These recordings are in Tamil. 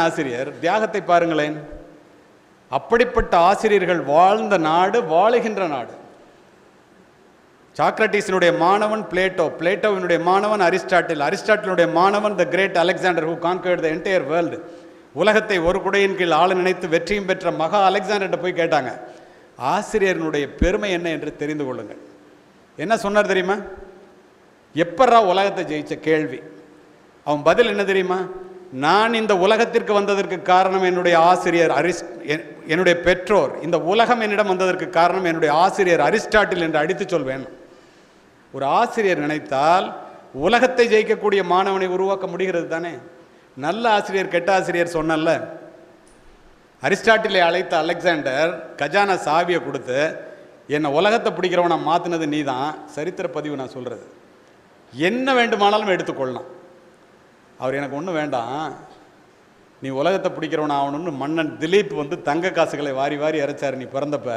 ஆசிரியர், தியாகத்தை பாருங்களேன். அப்படிப்பட்ட ஆசிரியர்கள் வாழ்ந்த நாடு, வாழுகின்ற நாடு. சாக்ரட்டிஸினுடைய மாணவன் பிளேட்டோ, பிளேட்டோவினுடைய மாணவன் அரிஸ்டாட்டில், அரிஸ்டாட்டிலுடைய மாணவன் the great Alexander who conquered the entire world. உலகத்தை ஒரு குடையின் கீழ் ஆள நினைத்து வெற்றியும் பெற்ற மகா அலெக்சாண்டர்கிட்ட போய் கேட்டாங்க, ஆசிரியர்களுடைய பெருமை என்ன என்று தெரிந்து கொள்ளுங்கள். என்ன சொன்னார் தெரியுமா? எப்பரா உலகத்தை ஜெயிச்ச கேள்வி. அவன் பதில் என்ன தெரியுமா? நான் இந்த உலகத்திற்கு வந்ததற்கு காரணம் என்னுடைய ஆசிரியர் என்னுடைய பெற்றோர். இந்த உலகம் என்னிடம் வந்ததற்கு காரணம் என்னுடைய ஆசிரியர் அரிஸ்டாட்டில் என்று அடித்து சொல்வேன். ஒரு ஆசிரியர் நினைத்தால் உலகத்தை ஜெயிக்கக்கூடிய மாணவனை உருவாக்க முடிகிறது தானே. நல்ல ஆசிரியர் கெட்ட ஆசிரியர் சொன்னல்ல. அரிஸ்டாட்டிலை அழைத்த அலெக்சாண்டர் கஜானா சாவியை கொடுத்து, என்னை உலகத்தை பிடிக்கிறவனை மாற்றினது நீ தான். சரித்திர பதிவு நான் சொல்கிறது. என்ன வேண்டுமானாலும் எடுத்துக்கொள்ளலாம். அவர் எனக்கு ஒன்றும் வேண்டாம், நீ உலகத்தை பிடிக்கிறவன் ஆகணும்னு மன்னன் திலீப் வந்து தங்க காசுகளை வாரி வாரி இறைச்சார். நீ பிறந்தப்ப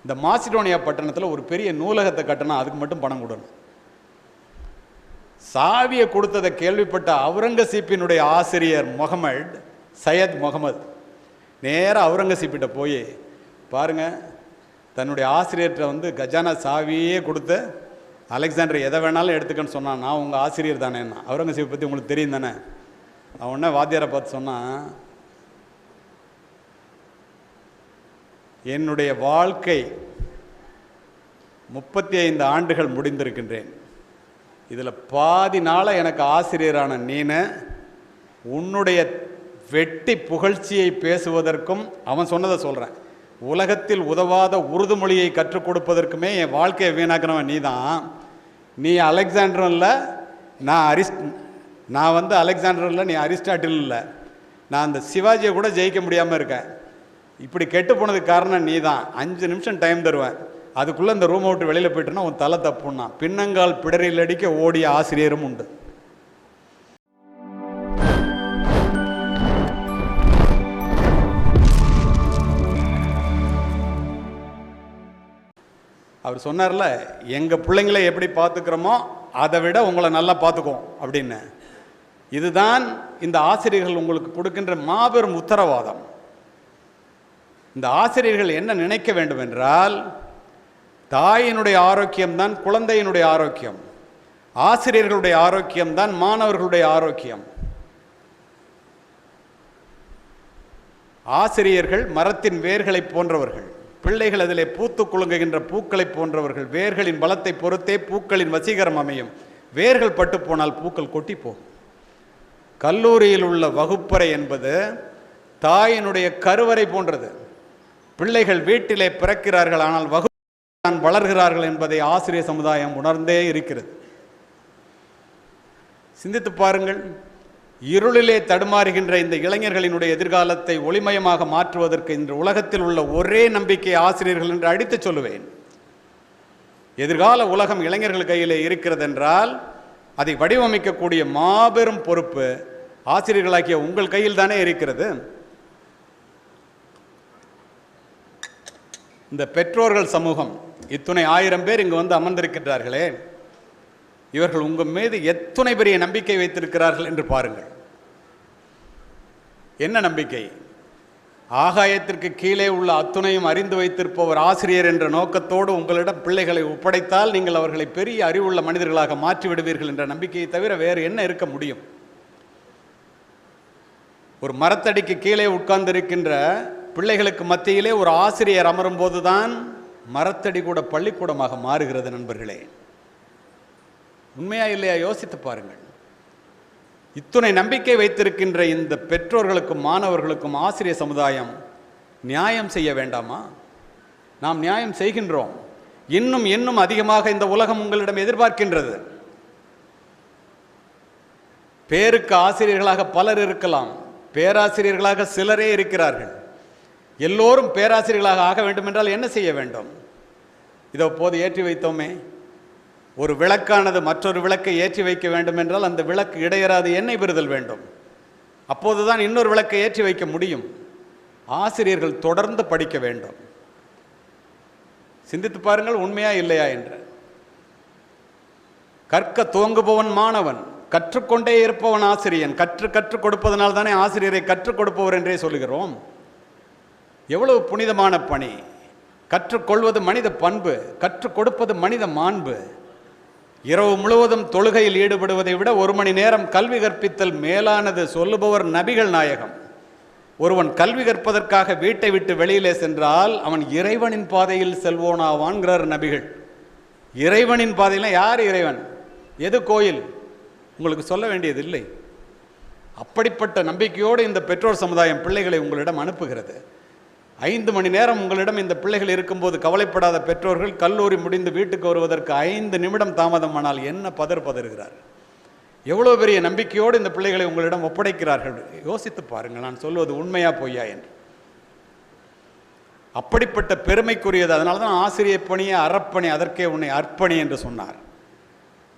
இந்த மாசிடோனியா பட்டணத்தில் ஒரு பெரிய நூலகத்தை கட்டணும், அதுக்கு மட்டும் பணம் கொடுக்கணும். சாவியை கொடுத்ததை கேள்விப்பட்ட அவுரங்கசீப்பினுடைய ஆசிரியர் முகமது சையத் முகமது நேராக அவுரங்கசீப்பிட்ட போய், பாருங்க, தன்னுடைய ஆசிரியர்கிட்ட வந்து கஜானா சாவியே கொடுத்து அலெக்சாண்டர் எதை வேணாலும் எடுத்துக்கன்னு சொன்னான். நான் உங்கள் ஆசிரியர் தானேன்னா. அவுரங்கசீப்பை பற்றி உங்களுக்கு தெரியும் தானே. அவன் உடனே வாத்தியாரை பார்த்து சொன்னான், என்னுடைய வாழ்க்கை 35 ஆண்டுகள் முடிந்திருக்கின்றேன். இதில் பாதி நாளை எனக்கு ஆசிரியரான நீனு உன்னுடைய வெட்டி புகழ்ச்சியை பேசுவதற்கும், அவன் சொன்னதை சொல்கிறேன், உலகத்தில் உதவாத உருது மொழியை கற்றுக் கொடுப்பதற்குமே என் வாழ்க்கையை வீணாக்குனவன் நீ தான். நீ அலெக்சாண்டரும் இல்லை, நான் வந்து அலெக்சாண்டரும் இல்லை, நீ அரிஸ்டாட்டில் இல்லை. நான் அந்த சிவாஜியை கூட ஜெயிக்க முடியாமல் இருக்கேன். இப்படி கெட்டு போனதுக்கு காரணம் நீ தான். 5 நிமிஷம் டைம் தருவேன், அதுக்குள்ளே இந்த ரூமை விட்டு வெளியில் போயிட்டோன்னா உன் தலை தப்புன்னா. பின்னங்கால் பிடரில் அடிக்க ஓடிய ஆசிரியரும் உண்டு. அவர் சொன்னார்ல, எங்கள் பிள்ளைங்களை எப்படி பார்த்துக்கிறோமோ அதை விட உங்களை நல்லா பார்த்துக்குவோம் அப்படின்னு. இதுதான் இந்த ஆசிரியர்கள் உங்களுக்கு கொடுக்கின்ற மாபெரும் உத்தரவாதம். இந்த ஆசிரியர்கள் என்ன நினைக்க வேண்டும் என்றால், தாயினுடைய ஆரோக்கியம்தான் குழந்தையினுடைய ஆரோக்கியம், ஆசிரியர்களுடைய ஆரோக்கியம்தான் மாணவர்களுடைய ஆரோக்கியம். ஆசிரியர்கள் மரத்தின் வேர்களை போன்றவர்கள், பிள்ளைகள் அதிலே பூத்து குலுங்குகின்ற பூக்களை போன்றவர்கள். வேர்களின் பலத்தை பொறுத்தே பூக்களின் வசீகரம் அமையும். வேர்கள் பட்டு போனால் பூக்கள் கொட்டி போகும். கல்லூரியில் உள்ள வகுப்பறை என்பது தாயினுடைய கருவறை போன்றது. பிள்ளைகள் வீட்டிலே பிறக்கிறார்கள், ஆனால் வகுப்பு வளர்கிறார்கள் என்பதை ஆசிரியர் சமுதாயம் உணர்ந்தே இருக்கிறது. சிந்தித்து பாருங்கள். இருளிலே தடுமாறுகின்ற இந்த இளைஞர்களினுடைய எதிர்காலத்தை ஒளிமயமாக மாற்றுவதற்கு இன்று உலகத்தில் உள்ள ஒரே நம்பிக்கை ஆசிரியர்கள் என்று அடித்து சொல்லுவேன். எதிர்கால உலகம் இளைஞர்கள் கையிலே இருக்கிறது என்றால் அதை வடிவமைக்கக்கூடிய மாபெரும் பொறுப்பு ஆசிரியர்களாகிய உங்கள் கையில் தானே இருக்கிறது. இந்த பெற்றோர்கள் சமூகம், இத்துணை 1000 பேர் இங்கு வந்து அமர்ந்திருக்கின்றார்களே, இவர்கள் உங்கள் மீது எத்துணை பெரிய நம்பிக்கை வைத்திருக்கிறார்கள் என்று பாருங்கள். என்ன நம்பிக்கை? ஆகாயத்திற்கு கீழே உள்ள அத்துணையும் அறிந்து வைத்திருப்பவர் ஆசிரியர் என்ற நோக்கத்தோடு உங்களிடம் பிள்ளைகளை ஒப்படைத்தால் நீங்கள் அவர்களை பெரிய அறிவுள்ள மனிதர்களாக மாற்றிவிடுவீர்கள் என்ற நம்பிக்கையை தவிர வேறு என்ன இருக்க முடியும்? ஒரு மரத்தடிக்கு கீழே உட்கார்ந்திருக்கின்ற பிள்ளைகளுக்கு மத்தியிலே ஒரு ஆசிரியர் அமரும் போதுதான் மரத்தடி கூட பள்ளிக்கூடமாக மாறுகிறது. நண்பர்களே, உண்மையா இல்லையா? யோசித்து பாருங்கள். இத்துணை நம்பிக்கை வைத்திருக்கின்ற இந்த பெற்றோர்களுக்கும் மாணவர்களுக்கும் ஆசிரியர் சமுதாயம் நியாயம் செய்ய வேண்டாமா? நாம் நியாயம் செய்கின்றோம். இன்னும் இன்னும் அதிகமாக இந்த உலகம் உங்களிடம் எதிர்பார்க்கின்றது. பேருக்கு ஆசிரியர்களாக பலர் இருக்கலாம், பேராசிரியர்களாக சிலரே இருக்கிறார்கள். எல்லோரும் பேராசிரியர்களாக ஆக வேண்டும் என்றால் என்ன செய்ய வேண்டும்? இதோ போது ஏற்றி வைத்தோமே, ஒரு விளக்கானது மற்றொரு விளக்கை ஏற்றி வைக்க வேண்டும் என்றால் அந்த விளக்கு இடையறாது எண்ணெய் பெறுதல் வேண்டும். அப்போதுதான் இன்னொரு விளக்கை ஏற்றி வைக்க முடியும். ஆசிரியர்கள் தொடர்ந்து படிக்க வேண்டும். சிந்தித்து பாருங்கள், உண்மையா இல்லையா என்று. கற்க துவங்குபவன் மாணவன், கற்றுக்கொண்டே இருப்பவன் ஆசிரியன். கற்றுக் கொடுப்பதனால் தானே ஆசிரியரை கற்றுக் கொடுப்பவர் என்றே சொல்லுகிறோம். எவ்வளவு புனிதமான பணி! கற்றுக்கொள்வது மனித பண்பு, கற்றுக் கொடுப்பது மனித மாண்பு. இரவு முழுவதும் தொழுகையில் ஈடுபடுவதை விட 1 மணி நேரம் கல்வி கற்பித்தல் மேலானது சொல்லுபவர் நபிகள் நாயகம். ஒருவன் கல்வி கற்பதற்காக வீட்டை விட்டு வெளியிலே சென்றால் அவன் இறைவனின் பாதையில் செல்வோனாவான்கிறார் நபிகள். இறைவனின் பாதையில் யார் இறைவன்? எது கோயில்? உங்களுக்கு சொல்ல வேண்டியதில்லை. அப்படிப்பட்ட நம்பிக்கையோடு இந்த பெற்றோர் சமுதாயம் பிள்ளைகளை உங்களிடம் அனுப்புகிறது. 5 மணி நேரம் உங்களிடம் இந்த பிள்ளைகள் இருக்கும்போது கவலைப்படாத பெற்றோர்கள் கல்லூரி முடிந்து வீட்டுக்கு வருவதற்கு 5 நிமிடம் தாமதமானால் என்ன பதறுகிறார்? எவ்வளோ பெரிய நம்பிக்கையோடு இந்த பிள்ளைகளை உங்களிடம் ஒப்படைக்கிறார்கள். யோசித்து பாருங்கள், நான் சொல்வது உண்மையா பொய்யா என்று. அப்படிப்பட்ட பெருமைக்குரியது. அதனால தான் ஆசிரியர் பணியை அறப்பணி, அதற்கே உன்னை அர்ப்பணி என்று சொன்னார்.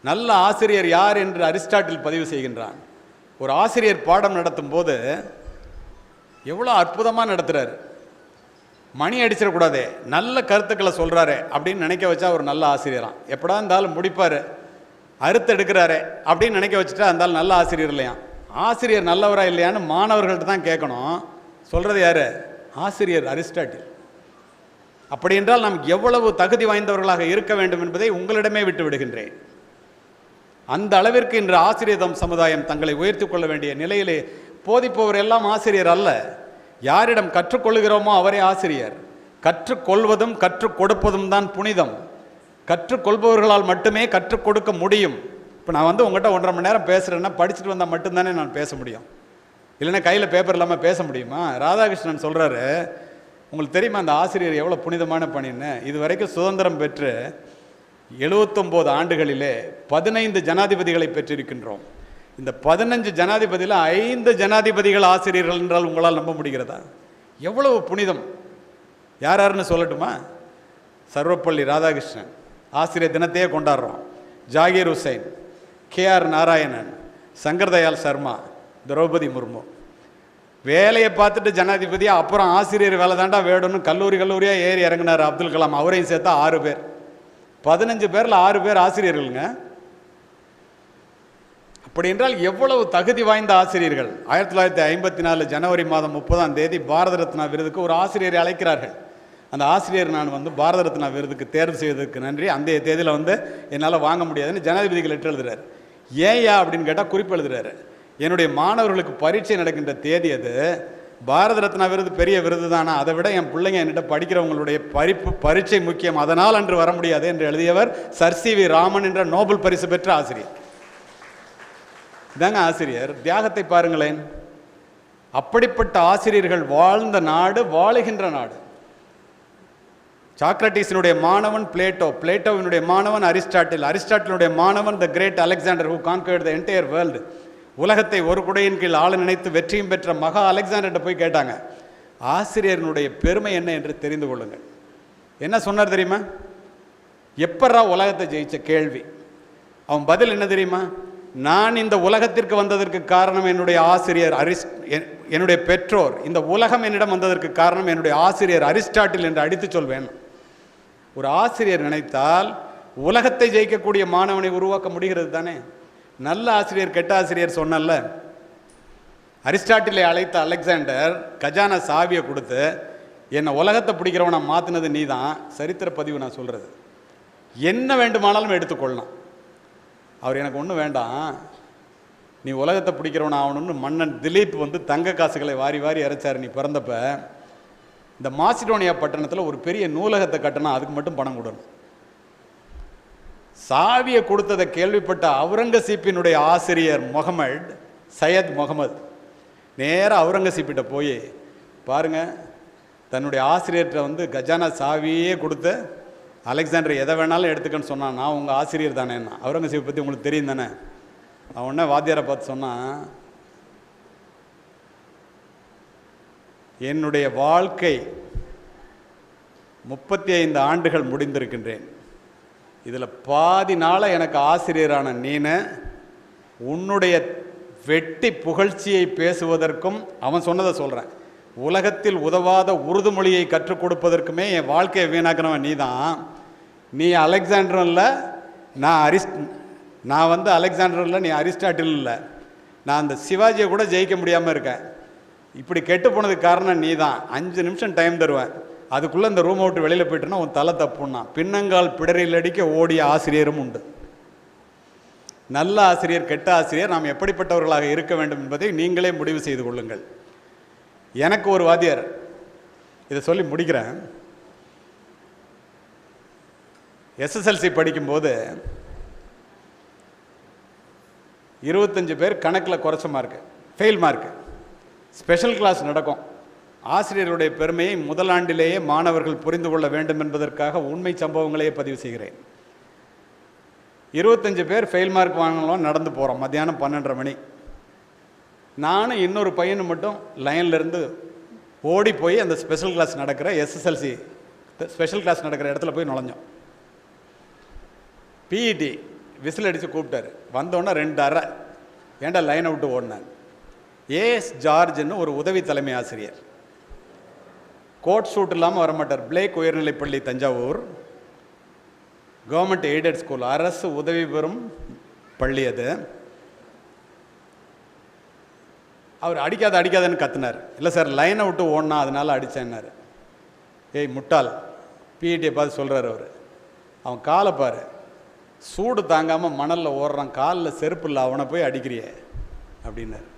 நல்ல ஆசிரியர் யார் என்று அரிஸ்டாட்டில் பதிவு செய்கின்றான். ஒரு ஆசிரியர் பாடம் நடத்தும் போது எவ்வளோ அற்புதமாக நடத்துகிறார். மணி அடிச்சிடக்கூடாது, நல்ல கருத்துக்களை சொல்கிறாரு அப்படின்னு நினைக்க வச்சா ஒரு நல்ல ஆசிரியரான். எப்படா இருந்தாலும் முடிப்பார், அறுத்து எடுக்கிறாரு அப்படின்னு நினைக்க வச்சுட்டா இருந்தாலும் நல்ல ஆசிரியர் இல்லையா? ஆசிரியர் நல்லவரா இல்லையான்னு மாணவர்கள்ட்ட தான் கேட்கணும். சொல்கிறது யார்? ஆசிரியர் அரிஸ்டாட்டில். அப்படி என்றால் நாம் எவ்வளவு தகுதி வாய்ந்தவர்களாக இருக்க வேண்டும் என்பதை உங்களிடமே விட்டு விடுகின்றேன். அந்த அளவிற்கு இன்று ஆசிரியர் சமுதாயம் தங்களை உயர்த்தி கொள்ள வேண்டிய நிலையிலே போதிப்பவர் எல்லாம் ஆசிரியர் அல்ல. யாரிடம் கற்றுக்கொள்கிறோமோ அவரே ஆசிரியர். கற்றுக்கொள்வதும் கற்றுக் கொடுப்பதும் தான் புனிதம். கற்றுக்கொள்பவர்களால் மட்டுமே கற்றுக் கொடுக்க முடியும். இப்போ நான் உங்கள்கிட்ட 1.5 மணி நேரம் பேசுகிறேன்னா படிச்சுட்டு வந்தால் மட்டும்தானே நான் பேச முடியும், இல்லைன்னா கையில் பேப்பர் இல்லாமல் பேச முடியுமா? ராதாகிருஷ்ணன் சொல்கிறாரு, உங்களுக்கு தெரியுமா அந்த ஆசிரியர் எவ்வளோ புனிதமான பணின்னு? இது வரைக்கும் சுதந்திரம் பெற்று 79 ஆண்டுகளிலே 15 ஜனாதிபதிகளை பெற்றிருக்கின்றோம். இந்த 15 ஜனாதிபதியில் 5 ஜனாதிபதிகள் ஆசிரியர்கள் என்றால் உங்களால் நம்ப முடிகிறதா? எவ்வளவு புனிதம்! யாருன்னு சொல்லட்டுமா? சர்வப்பள்ளி ராதாகிருஷ்ணன் ஆசிரியர் தினத்தையே கொண்டாடுறோம். ஜாகீர் ஹுசைன், KR நாராயணன், சங்கர்தயாள் சர்மா, திரௌபதி முர்மு. வேலையை பார்த்துட்டு ஜனாதிபதியாக அப்புறம் ஆசிரியர் வேலை தாண்டா வேணும்னு கல்லூரியாக ஏறி இறங்கினார் அப்துல் கலாம். அவரையும் சேர்த்தா 6 பேர். 15 பேரில் 6 பேர் ஆசிரியர்களுங்க. அப்படி என்றால் எவ்வளவு தகுதி வாய்ந்த ஆசிரியர்கள்! 1954 ஜனவரி மாதம் 30ஆம் தேதி பாரத ரத்னா விருதுக்கு ஒரு ஆசிரியரை அழைக்கிறார்கள். அந்த ஆசிரியர் நான் பாரத ரத்னா விருதுக்கு தேர்வு செய்வதற்கு நன்றி, அந்த தேதியில் என்னால் வாங்க முடியாதுன்னு ஜனாதிபதிக்கு லெட்டர் எழுதுறாரு. ஏயா அப்படின்னு கேட்டால் குறிப்பு எழுதுறாரு. என்னுடைய மாணவர்களுக்கு பரீட்சை நடக்கின்ற தேதி அது. பாரத ரத்னா விருது பெரிய விருது தானா, அதை விட என் பிள்ளைங்க என்கிட்ட படிக்கிறவங்களுடைய பரீட்சை முக்கியம், அதனால் அன்று வர முடியாது என்று எழுதியவர் சர் CV ராமன் என்ற நோபல் பரிசு பெற்ற ஆசிரியர். இதாங்க ஆசிரியர். தியாகத்தை பாருங்களேன். அப்படிப்பட்ட ஆசிரியர்கள் வாழ்ந்த நாடு, வாழுகின்ற நாடு. சாக்ரட்டிஸினுடைய மாணவன் பிளேட்டோ, பிளேட்டோவினுடைய மாணவன் அரிஸ்டாட்டில், அரிஸ்டாட்டிலுடைய மாணவன் the great Alexander who conquered the entire world. உலகத்தை ஒரு குடையின் கீழ் ஆள நினைத்து வெற்றியும் பெற்ற மகா அலெக்சாண்டர்கிட்ட போய் கேட்டாங்க, ஆசிரியர்களுடைய பெருமை என்ன என்று தெரிந்து கொள்ளுங்கள். என்ன சொன்னார் தெரியுமா? எப்பரா உலகத்தை ஜெயிச்ச கேள்வி. அவன் பதில் என்ன தெரியுமா? நான் இந்த உலகத்திற்கு வந்ததற்கு காரணம் என்னுடைய ஆசிரியர் என்னுடைய பெற்றோர். இந்த உலகம் என்னிடம் வந்ததற்கு காரணம் என்னுடைய ஆசிரியர் அரிஸ்டாட்டில் என்று அடித்து சொல்வேன். ஒரு ஆசிரியர் நினைத்தால் உலகத்தை ஜெயிக்கக்கூடிய மாணவனை உருவாக்க முடிகிறது தானே. நல்ல ஆசிரியர் கெட்ட ஆசிரியர் சொன்னல்ல. அரிஸ்டாட்டிலை அழைத்த அலெக்சாண்டர் கஜானா சாவியை கொடுத்து என்னை உலகத்தை பிடிக்கிறவனை மாற்றினது நீ தான். சரித்திர பதிவு நான் சொல்கிறது. என்ன வேண்டுமானாலும் எடுத்துக்கொள்ளலாம். அவர் எனக்கு ஒன்றும் வேண்டாம், நீ உலகத்தை பிடிக்கிறவன் ஆகணும்னு மன்னன் திலீப் தங்க காசுகளை வாரி வாரி இறைச்சார் நீ பிறந்தப்ப. இந்த மாசிடோனியா பட்டணத்தில் ஒரு பெரிய நூலகத்தை கட்டணும், அதுக்கு மட்டும் பணம் கொடுக்கணும். சாவியை கொடுத்ததை கேள்விப்பட்ட அவுரங்கசீப்பினுடைய ஆசிரியர் சையத் முகமது நேராக அவுரங்கசீப்பிட்ட போய் பாருங்க, தன்னுடைய ஆசிரியர்கிட்ட கஜானா சாவியே கொடுத்து அலெக்சாண்டர் எதை வேணாலும் எடுத்துக்கன்னு சொன்னான். நான் உங்கள் ஆசிரியர் தானேன்னா. அவுரங்கசீப்பை பற்றி உங்களுக்கு தெரியும் தானே. அவன் உடனே வாத்தியாரை பார்த்து சொன்னான், என்னுடைய வாழ்க்கை 35 ஆண்டுகள் முடிந்திருக்கின்றேன். இதில் பாதி நாளை எனக்கு ஆசிரியரான நீனு உன்னுடைய வெட்டி புகழ்ச்சியை பேசுவதற்கும், அவன் சொன்னதை சொல்கிறேன், உலகத்தில் உதவாத உருது மொழியை கற்றுக் கொடுப்பதற்குமே என் வாழ்க்கையை வீணாக்கிறவன் நீ தான். நீ அலெக்சாண்டரும் இல்லை, நான் வந்து அலெக்சாண்டர் இல்லை, நீ அரிஸ்டாட்டில் இல்லை. நான் அந்த சிவாஜியை கூட ஜெயிக்க முடியாமல் இருக்கேன். இப்படி கெட்டு போனதுக்கு காரணம் நீ தான். 5 நிமிஷம் டைம் தருவேன், அதுக்குள்ளே இந்த ரூமை விட்டு வெளியில் போயிட்டுனா உன் தலை தப்புன்னா. பின்னங்கால் பிடரில் அடிக்க ஓடிய ஆசிரியரும் உண்டு. நல்ல ஆசிரியர் கெட்ட ஆசிரியர் நாம் எப்படிப்பட்டவர்களாக இருக்க வேண்டும் என்பதை நீங்களே முடிவு செய்து கொள்ளுங்கள். எனக்கு ஒரு வாத்தியார், இதை சொல்லி முடிக்கிறேன். எஸ்எஸ்எல்சி படிக்கும்போது 25 பேர் கணக்கில் குறைச்ச mark, fail mark. Special class நடக்கும். ஆசிரியருடைய பெருமையை முதலாண்டிலேயே மாணவர்கள் புரிந்து கொள்ள வேண்டும் என்பதற்காக உண்மை சம்பவங்களையே பதிவு செய்கிறேன். 25 பேர் ஃபெயில் மார்க் வாங்கலாம், நடந்து போகிறோம். மத்தியானம் 12:30 மணி. நானும் இன்னொரு பையனும் மட்டும் லைன்லேருந்து ஓடி போய் அந்த ஸ்பெஷல் கிளாஸ் நடக்கிற எஸ்எஸ்எல்சி ஸ்பெஷல் கிளாஸ் நடக்கிற இடத்துல போய் நுழைஞ்சோம். பிஇடி விசில் அடித்து கூப்பிட்டாரு. வந்தோடனே 2 அரை. ஏன்டா லைனை விட்டு ஓடினார். ஏஎஸ் ஜார்ஜ்னு ஒரு உதவி தலைமை ஆசிரியர். கோட் சூட் இல்லாமல் வரமாட்டார். பிளேக் உயர்நிலைப்பள்ளி தஞ்சாவூர், கவர்மெண்ட் எய்டட் ஸ்கூல், அரசு உதவி பெறும் பள்ளி அது. அவர் அடிக்காதுன்னு கத்துனார். இல்லை சார், லைனை விட்டு ஓடினா அதனால அடித்தேன்னாரு. ஏய் முட்டாள், பிஇடியை பார்த்து சொல்கிறார் அவர். அவன் காலை பாரு, சூடு தாங்காமல் மணலில் ஓடுறான், காலில் செருப்பு இல்லை, அவனை போய் அடிக்கிறியே அப்படின்னாரு.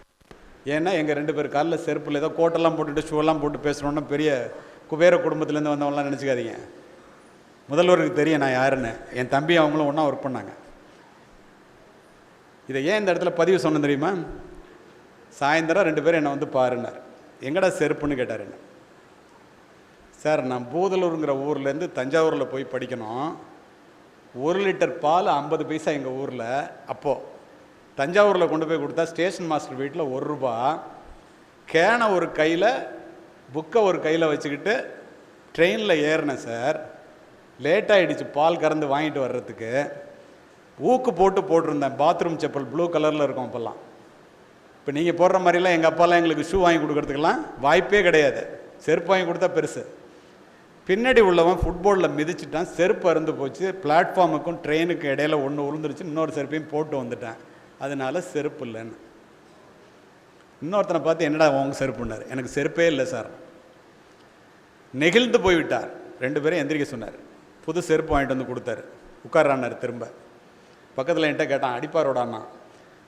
ஏன்னா எங்கள் 2 பேர் காலில் செருப்பு இல்லை. ஏதோ கோட்டெல்லாம் போட்டுட்டு ஷூவெல்லாம் போட்டு பேசுகிறோன்னா பெரிய குபேர குடும்பத்துலேருந்து வந்தவங்களாம் நினச்சிக்காதீங்க. முதல்வருக்கு தெரியும் நான் யாருன்னு. என் தம்பி அவங்களும் ஒன்றா ஒர்க் பண்ணாங்க. இதை ஏன் இந்த இடத்துல பதிவு சொன்ன தெரியுமா? சாயந்தரம் 2 பேர் என்னை வந்து பாருன்னார். எங்கடா செருப்புன்னு கேட்டார் என்ன. சார், நான் பூதலூருங்கிற ஊர்லேருந்து தஞ்சாவூரில் போய் படிக்கணும். 1 லிட்டர் பால் 50 பைசா எங்கள் ஊரில். அப்போது தஞ்சாவூரில் கொண்டு போய் கொடுத்தா ஸ்டேஷன் மாஸ்டர் வீட்டில் ₹1. கேனை ஒரு கையில், புக்கை ஒரு கையில் வச்சுக்கிட்டு ட்ரெயினில் ஏறினேன் சார். லேட்டாகிடுச்சு பால் கறந்து வாங்கிட்டு வர்றதுக்கு. ஊக்கு போட்டிருந்தேன். பாத்ரூம் செப்பல் ப்ளூ கலரில் இருக்கும் அப்போல்லாம். இப்போ நீங்கள் போடுற மாதிரிலாம் எங்கள் அப்பாலாம் எங்களுக்கு ஷூ வாங்கி கொடுக்கறதுக்கெல்லாம் வாய்ப்பே கிடையாது. செருப்பு வாங்கி கொடுத்தா பெருசு. பின்னாடி உள்ளவன் ஃபுட்பாலில் மிதிச்சிட்டான், செருப்பு அறுந்து போச்சு. பிளாட்ஃபார்முக்கும் ட்ரெயினுக்கும் இடையில ஒன்று விழுந்துருச்சு. இன்னொரு செருப்பையும் போட்டு வந்துட்டேன், அதனால செருப்பு இல்லைன்னு. இன்னொருத்தனை பார்த்து என்னடா உங்க செருப்புன்னார். எனக்கு செருப்பே இல்லை சார். நெகிழ்ந்து போய்விட்டார். 2 பேரும் எந்திரிக்க சொன்னார். புது செருப்பு வாங்கிட்டு வந்து கொடுத்தாரு. உட்காரான்னார். திரும்ப பக்கத்தில் என்கிட்ட கேட்டான், அடிப்பாரோடாண்ணா.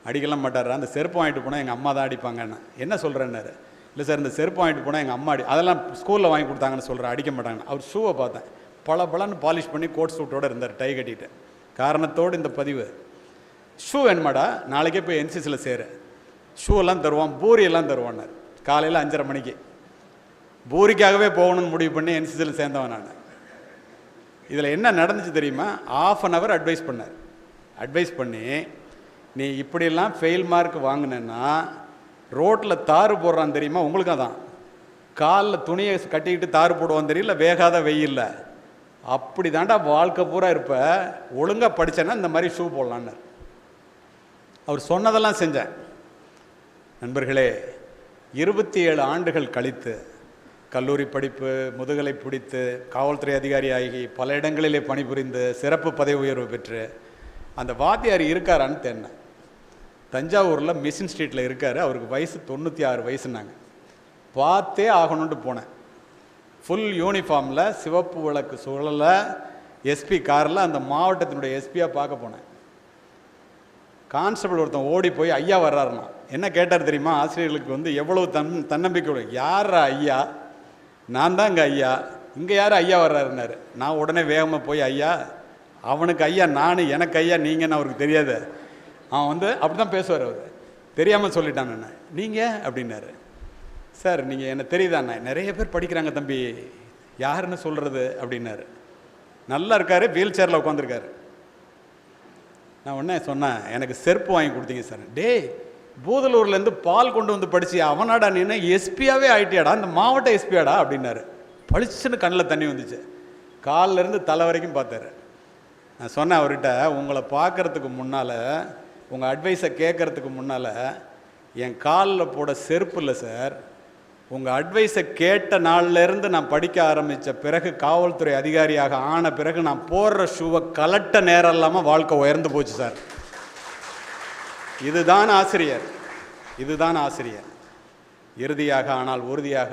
அடிக்கலாம் மாட்டார். அந்த செருப்பு வாங்கிட்டு போனால் எங்கள் அம்மா தான் அடிப்பாங்கண்ணா. என்ன சொல்கிறேன்னாரு. இல்லை சார், இந்த செருப்பு வாங்கிட்டு போனால் எங்கள் அம்மா அதெல்லாம் ஸ்கூலில் வாங்கி கொடுத்தாங்கன்னு சொல்கிறேன், அடிக்க மாட்டாங்கண்ணா. அவர் ஷூவை பார்த்தேன், பலன்னு பாலிஷ் பண்ணி கோட் சூட்டோடு இருந்தார், டை கட்டிட்டு. காரணத்தோடு இந்த பதிவு. ஷூ வேணுமாடா, நாளைக்கே போய் என்சிசியில் சேரு, ஷூவெல்லாம் தருவான், பூரியெல்லாம் தருவான்னார். காலையில் 5:30 மணிக்கு பூரிக்காகவே போகணும்னு முடிவு பண்ணி என்சிசியில் சேர்ந்தவன் நான். இதில் என்ன நடந்துச்சு தெரியுமா? 1/2 hour அட்வைஸ் பண்ணார். அட்வைஸ் பண்ணி, நீ இப்படியெல்லாம் ஃபெயில் மார்க் வாங்கினேன்னா ரோட்டில் தாறு போடுறான் தெரியுமா, உங்களுக்கு தான் காலில் துணியை கட்டிக்கிட்டு தாறு போடுவான் தெரியல, வேகாத வெயில்ல. அப்படி தாண்டா வாழ்க்கை பூரா இருப்ப, ஒழுங்காக படித்தேன்னா இந்த மாதிரி ஷூ போடலான்னு அவர் சொன்னதெல்லாம் செஞ்சேன். நண்பர்களே, 27 ஆண்டுகள் கழித்து கல்லூரி படிப்பு, முதுகலை பிடித்து, காவல்துறை அதிகாரியாகி பல இடங்களிலே பணிபுரிந்து சிறப்பு பதவி உயர்வு பெற்று அந்த வாத்தியார் இருக்காரான்னு தேடினேன். தஞ்சாவூரில் மிஷின் ஸ்ட்ரீட்டில் இருக்கார். அவருக்கு வயசு 96 வயசுன்னாங்க. பார்த்தே ஆகணுன்ட்டு போனேன். ஃபுல் யூனிஃபார்மில், சிவப்பு விளக்கு சுழல, எஸ்பி காரில் அந்த மாவட்டத்தினுடைய எஸ்பியாக பார்க்க போனேன். கான்ஸ்டபிள் ஒருத்தன் ஓடி போய், ஐயா வர்றாருன்னா. என்ன கேட்டார் தெரியுமா? ஆசிரியர்களுக்கு வந்து எவ்வளவு தன்னம்பிக்கை. யார் ஐயா? நான் தான் இங்கே ஐயா. இங்கே யார் ஐயா வர்றாருன்னாரு. நான் உடனே வேகமாக போய், ஐயா அவனுக்கு ஐயா நான், எனக்கு ஐயா நீங்கன்னு அவருக்கு தெரியாது. அவன் வந்து அப்படி தான் பேசுவார். அவர் தெரியாமல் சொல்லிட்டான். என்ன நீங்கள் அப்படின்னாரு. சார், நீங்கள் என்ன தெரியுதாண்ணா? நிறைய பேர் படிக்கிறாங்க தம்பி, யாருன்னு சொல்கிறது அப்படின்னாரு. நல்லா இருக்கார், வீல் சேரில் உட்காந்துருக்காரு. நான் உடனே சொன்னேன், எனக்கு செருப்பு வாங்கி கொடுத்தீங்க சார். டே, பூதலூர்லேருந்து பால் கொண்டு வந்து படிச்சு அவனாடா நீ எஸ்பியாவே ஆயிட்டியாடா, இந்த மாவட்ட எஸ்பியாடா அப்படின்னாரு. பளிச்சுன்னு கண்ணில் தண்ணி வந்துச்சு. காலிலேருந்து தலை வரைக்கும் பார்த்தாரு. நான் சொன்னேன் அவர்கிட்ட, உங்களை பார்க்குறதுக்கு முன்னால், உங்கள் அட்வைஸை கேட்குறதுக்கு முன்னால் என் காலில் போட செருப்பு இல்லை சார். உங்கள் அட்வைஸை கேட்ட நாள்லேருந்து நான் படிக்க ஆரம்பித்த பிறகு, காவல்துறை அதிகாரியாக ஆன பிறகு நான் போடுற ஷூவை கலட்ட நேரம் இல்லாமல் வாழ்க்கை உயர்ந்து போச்சு சார். இதுதான் ஆசிரியர், இதுதான் ஆசிரியர். இறுதியாக ஆனால் உறுதியாக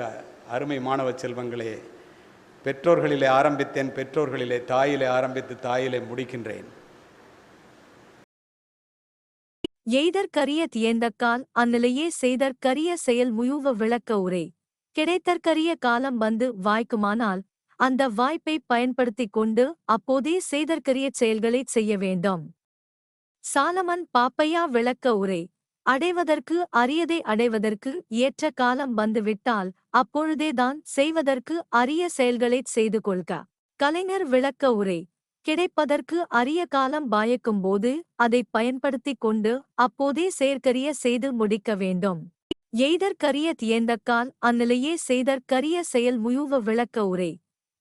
அருமை மாணவ செல்வங்களே, பெற்றோர்களிலே ஆரம்பித்தேன், பெற்றோர்களிலே தாயிலே ஆரம்பித்து தாயிலே முடிக்கின்றேன். எய்தற்கரிய தியந்தக்கால் அந்நிலையே செய்தற்கரிய செயல் முயுவ விளக்க உரை. கிடைத்தற்கரிய காலம் வந்து வாய்க்குமானால் அந்த வாய்ப்பை பயன்படுத்திக் கொண்டு அப்போதே செய்தற்கரிய செயல்களைச் செய்ய வேண்டும். சாலமன் பாப்பையா விளக்க உரை. அடைவதற்கு அரியதை அடைவதற்கு ஏற்ற காலம் வந்துவிட்டால் அப்பொழுதேதான் செய்வதற்கு அரிய செயல்களைச் செய்து கொள்க. கலைஞர் விளக்க உரை. கிடைப்பதற்கு அரிய காலம் பாயக்கும்போது அதை பயன்படுத்திக் கொண்டு அப்போதே செயற்கரிய செய்து முடிக்க வேண்டும். எய்தற்கரிய தியந்தக்கால் அந்நிலையே செய்தற்கரிய செயல் முயுவ விளக்க உரை.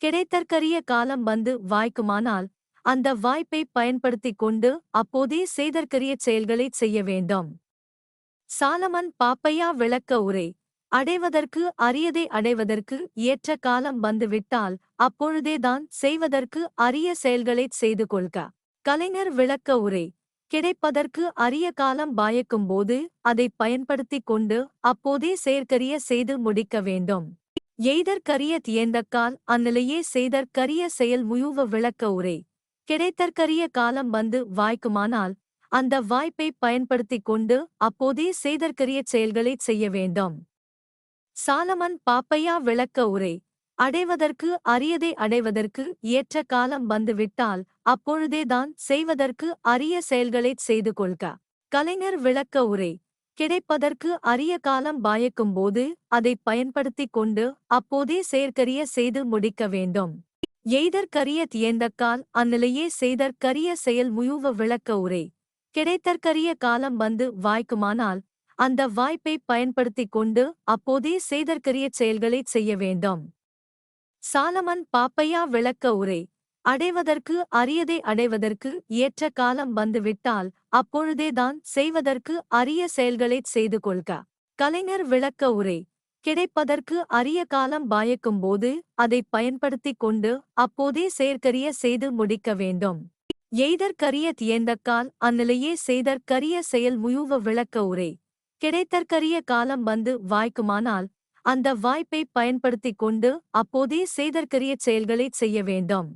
கிடைத்தற்கரிய காலம் வந்து வாய்க்குமானால் அந்த வாய்ப்பை பயன்படுத்திக் கொண்டு அப்போதே செய்தற்கரிய செயல்களைச் செய்ய வேண்டும். சாலமன் பாப்பையா விளக்க உரை. அடைவதற்கு அரியதை அடைவதற்கு ஏற்ற காலம் வந்துவிட்டால் அப்பொழுதேதான் செய்வதற்கு அரிய செயல்களைச் செய்து கொள்க. கலைஞர் விளக்க உரை. கிடைப்பதற்கு அரிய காலம் பாயக்கும்போது அதை பயன்படுத்திக் கொண்டு அப்போதே செயற்கரிய செய்து முடிக்க வேண்டும். எய்தற்கரிய தியந்தக்கால் அந்நிலையே செய்தற்கரிய செயல் முயுவ விளக்க உரை. கிடைத்தற்கரிய காலம் வந்து வாய்க்குமானால் அந்த வாய்ப்பை பயன்படுத்திக் கொண்டு அப்போதே செய்தற்கரிய செயல்களைச் செய்ய வேண்டும். சாலமன் பாப்பையா விளக்க உரை. அடைவதற்கு அரியதை அடைவதற்கு ஏற்ற காலம் வந்துவிட்டால் அப்பொழுதேதான் செய்வதற்கு அரிய செயல்களைச் செய்து கொள்க. கலைஞர் விளக்க உரை. கிடைப்பதற்கு அரிய காலம் பாயக்கும்போது அதை பயன்படுத்திக் கொண்டு அப்போதே செயற்கரிய செய்து முடிக்க வேண்டும். எய்தற்கரிய தியந்தக்கால் அந்நிலையே செய்தற்கரிய செயல் முயுவ விளக்க உரை. கிடைத்தற்கரிய காலம் வந்து வாய்க்குமானால் அந்த வாய்ப்பை பயன்படுத்திக் கொண்டு அப்போதே செய்தற்கரிய செயல்களைச் செய்ய வேண்டும். சாலமன் பாப்பையா விளக்க உரை. அடைவதற்கு அரியதை அடைவதற்கு ஏற்ற காலம் வந்துவிட்டால் அப்பொழுதேதான் செய்வதற்கு அரிய செயல்களைச் செய்து கொள்க. கலைஞர் விளக்க உரை. கிடைப்பதற்கு அரிய காலம் பாயக்கும்போது அதை பயன்படுத்திக் கொண்டு அப்போதே செயற்கரிய செய்து முடிக்க வேண்டும். எய்தற்கரிய தியந்தக்கால் அந்நிலையே செய்தற்கரிய செயல் முயுவ விளக்க உரை. கிடைத்தற்கரிய காலம் வந்து வாய்க்குமானால் அந்த வாய்ப்பை பயன்படுத்திக் கொண்டு அப்போதே செய்தற்கரிய செயல்களைச் செய்ய வேண்டும்.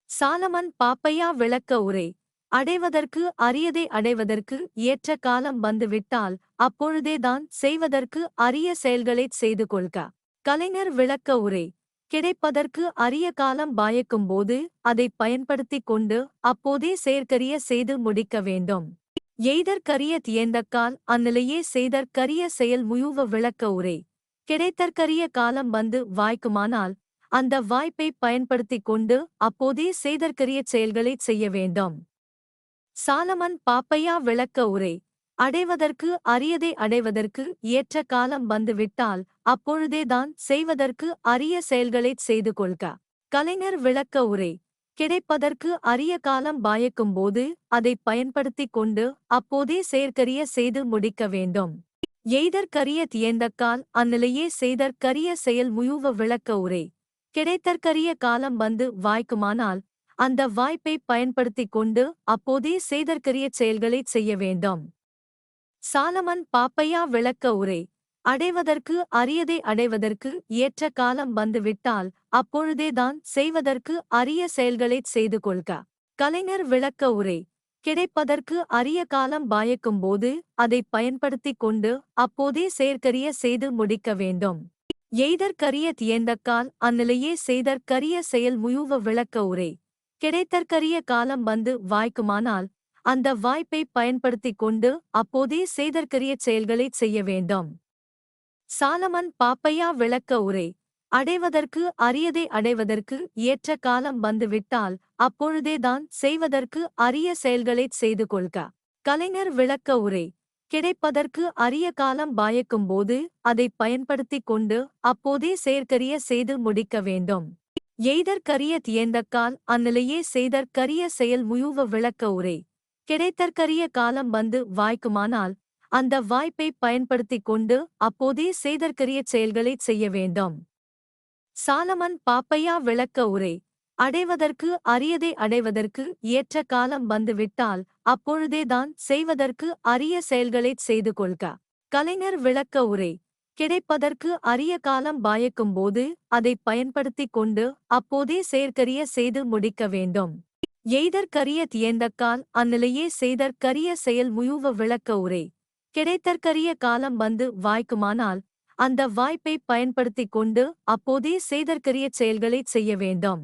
சாலமன் பாப்பையா விளக்க உரை. அடைவதற்கு அரியதை அடைவதற்கு ஏற்ற காலம் வந்துவிட்டால் அப்பொழுதேதான் செய்வதற்கு அரிய செயல்களைச் செய்து கொள்க. கலைஞர் விளக்க உரை. கிடைப்பதற்கு அரிய காலம் பாயக்கும்போது அதை பயன்படுத்திக் கொண்டு அப்போதே செயற்கரிய செய்து முடிக்க வேண்டும். எய்தற்கரிய தியந்தக்கால் அந்நிலையே செய்தற்கரிய செயல் முயுவ விளக்க உரை. கிடைத்தற்கரிய காலம் வந்து வாய்க்குமானால் அந்த வாய்ப்பை பயன்படுத்திக் கொண்டு அப்போதே செய்தற்கரிய செயல்களைச் செய்ய வேண்டும். சாலமன் பாப்பையா விளக்க உரை. அடைவதற்கு அரியதை அடைவதற்கு ஏற்ற காலம் வந்துவிட்டால் அப்பொழுதேதான் செய்வதற்கு அரிய செயல்களைச் செய்து கொள்க. கலைஞர் விளக்க உரை. கிடைப்பதற்கு அரிய காலம் பாயக்கும்போது அதை பயன்படுத்திக் கொண்டு அப்போதே செயற்கரிய செய்து முடிக்க வேண்டும். எய்தற்கரிய தியந்தக்கால் அந்நிலையே செய்தற்கரிய செயல் முயுவ விளக்க உரை. கிடைத்தற்கரிய காலம் வந்து வாய்க்குமானால் அந்த வாய்ப்பை பயன்படுத்திக் கொண்டு அப்போதே செய்தற்கரிய செயல்களைச் செய்ய வேண்டும். சாலமன் பாப்பையா விளக்க உரை. அடைவதற்கு அரியதை அடைவதற்கு ஏற்ற காலம் வந்துவிட்டால் அப்பொழுதேதான் செய்வதற்கு அரிய செயல்களைச் செய்து கொள்க. கலைஞர் விளக்க உரை. கிடைப்பதற்கு அரிய காலம் பாயக்கும்போது அதை பயன்படுத்திக் கொண்டு அப்போதே செயற்கரிய செய்து முடிக்க வேண்டும். எய்தற்கரிய தியந்தக்கால் அந்நிலையே செய்தற்கரிய செயல் முயுவ விளக்க உரை. கிடைத்தற்கரிய காலம் வந்து வாய்க்குமானால் அந்த வாய்ப்பை பயன்படுத்திக் கொண்டு அப்போதே செய்தற்கரிய செயல்களைச் செய்ய வேண்டும். சாலமன் பாப்பையா விளக்க உரை. அடைவதற்கு அரியதை அடைவதற்கு ஏற்ற காலம் வந்துவிட்டால் அப்பொழுதேதான் செய்வதற்கு அரிய செயல்களைச் செய்து கொள்க. கலைஞர் விளக்க உரை. கிடைப்பதற்கு அரிய காலம் பாயக்கும்போது அதை பயன்படுத்திக் கொண்டு அப்போதே செயற்கரிய செய்து முடிக்க வேண்டும். எய்தற்கரிய தியந்தக்கால் அந்நிலையே செய்தற்கரிய செயல் முயுவ விளக்க உரை. கிடைத்தற்கரிய காலம் வந்து வாய்க்குமானால் அந்த வாய்ப்பை பயன்படுத்திக் கொண்டு அப்போதே செய்தற்கரிய செயல்களைச் செய்ய வேண்டும். சாலமன் பாப்பையா விளக்க உரை. அடைவதற்கு அரியதை அடைவதற்கு ஏற்ற காலம் வந்துவிட்டால் அப்பொழுதேதான் செய்வதற்கு அரிய செயல்களைச் செய்து கொள்க. கலைஞர் விளக்க உரை. கிடைப்பதற்கு அரிய காலம் பாயக்கும்போது அதைப் பயன்படுத்திக் கொண்டு அப்போதே செயற்கரிய செய்து முடிக்க வேண்டும். எய்தற்கரிய தியந்தக்கால் அந்நிலையே செய்தற்கரிய செயல் முயுவ விளக்க உரை. கிடைத்தற்கரிய காலம் வந்து வாய்க்குமானால் அந்த வாய்ப்பை பயன்படுத்திக் கொண்டு அப்போதே செய்தற்கரிய செயல்களைச் செய்ய வேண்டும்.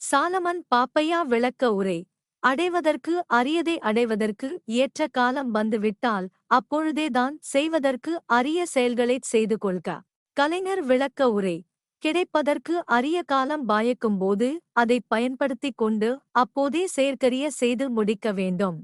சாலமன் பாப்பையா விளக்க உரை. அடைவதற்கு அரியதை அடைவதற்கு ஏற்ற காலம் வந்துவிட்டால் அப்பொழுதேதான் செய்வதற்கு அரிய செயல்களைச் செய்து கொள்க. கலைஞர் விளக்க உரை. கிடைப்பதற்கு அரிய காலம் பாயக்கும்போது அதைப் பயன்படுத்திக் கொண்டு அப்போதே செயற்கரிய செய்து முடிக்க வேண்டும்.